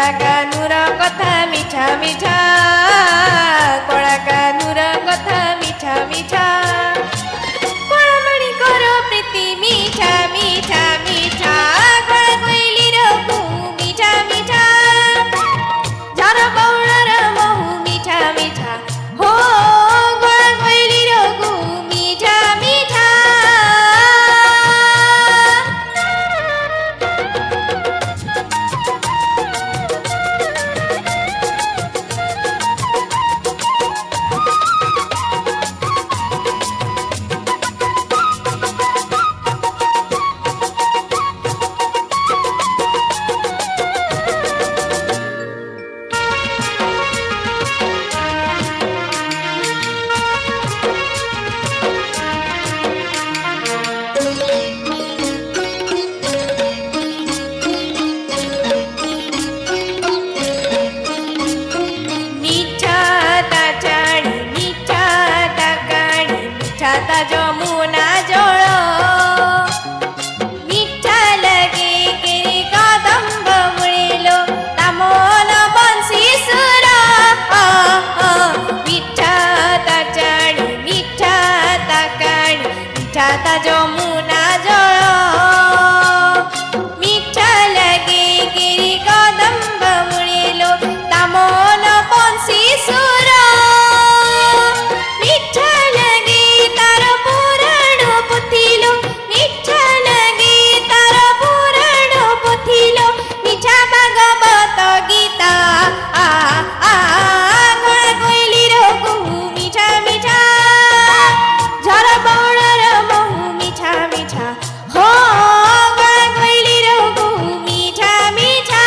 କଳା କାନୁର କଥା ମିଠା ମିଠା, କଳା କାନୁର କଥା ମିଠା ମିଠା, କଳାମଣିଙ୍କର ପ୍ରୀତି ମିଠା ମିଠା ମିଠା, କଳା କୋଇଲିର କୁହୁ ମିଠା ମିଠା, ଝାର ବଉଳର ମହୁ ମିଠା ମିଠା, ହୋ କଳା କୋଇଲିର କୁହୁ ମିଠା ମିଠା। ତା ଯମୁନା ଜଳ ମିଠା ଲାଗେ ଗିରି କଦମ୍ବ ମୂଳିଲୋ ତା ମନ ବଂଶୀ ସୁର, ମିଠା ତା ଚାଣି ମିଠା ତା କାଣି ମିଠା ତା ଯମୁନା ଜଳ ମିଠା ଲାଗେ ଗିରି କଦମ୍ବ ମୂଳିଲୋ ତା ମନ ବଂଶୀ ସୁର, ମିଠା ଲାଗେ ତାର ପୁରାଣ ପୋଥିଲୋ, ମିଠା ଲାଗେ ତାର ପୁରାଣ ପୋଥିଲୋ, ମିଠା ଭାଗବତ ଗୀତା, କଳା କୋଇଲିର କୁହୁ ମିଠା ମିଠା, ଝାର ବଉଳର ମହୁ ମିଠା ମିଠା, ହୋ କଳା କୋଇଲିର କୁହୁ ମିଠା ମିଠା।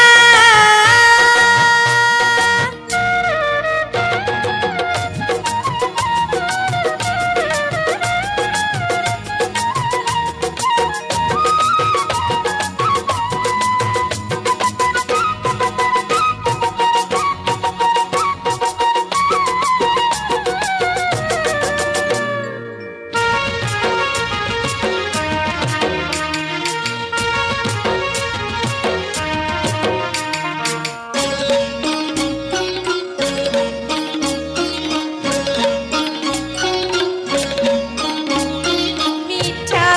মিঠা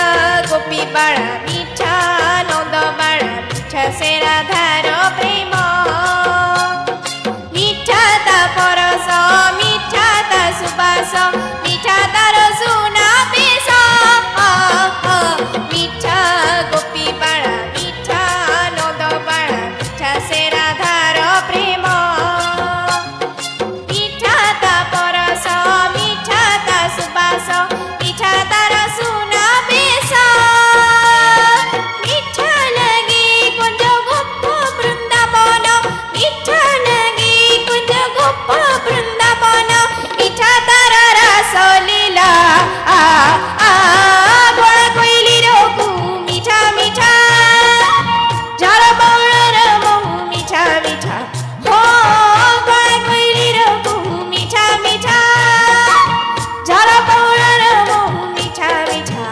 গোপী বাড়া মিঠা নন্দ বাড়া মিঠা সে রাধার প্রেম, মিঠা তা পরশ মিঠা তা সুবাস মিঠা তার সুনা বেশ, মিঠা গোপী বাড়া মিঠা নন্দ বাড়া মিঠা সে রাধার প্রেম, মিঠা তা পরশ মিঠা তা সুবাস মিঠা তার সুনা বেশ, মিঠা লাগে কুঞ্জ গোপ বৃন্দাবন, মিঠা লাগে কুঞ্জ গোপ বৃন্দাবন, মিঠা তার রাস লীলা, কলা কোইলির কুহু মিঠা মিঠা, ঝার বউলর মহু মিঠা মিঠা, হো কলা কোইলির কুহু মিঠা মিঠা, ঝার বউলর মহু মিঠা মিঠা,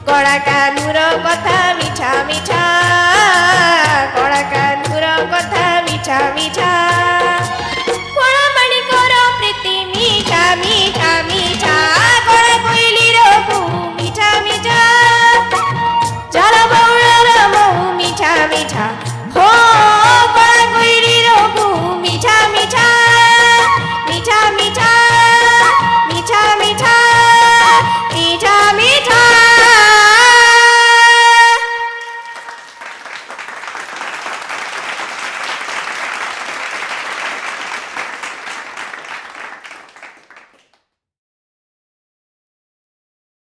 কলা কানুর কথা মিঠা মিঠা, কলা কানুর কথা মিঠা মিঠা।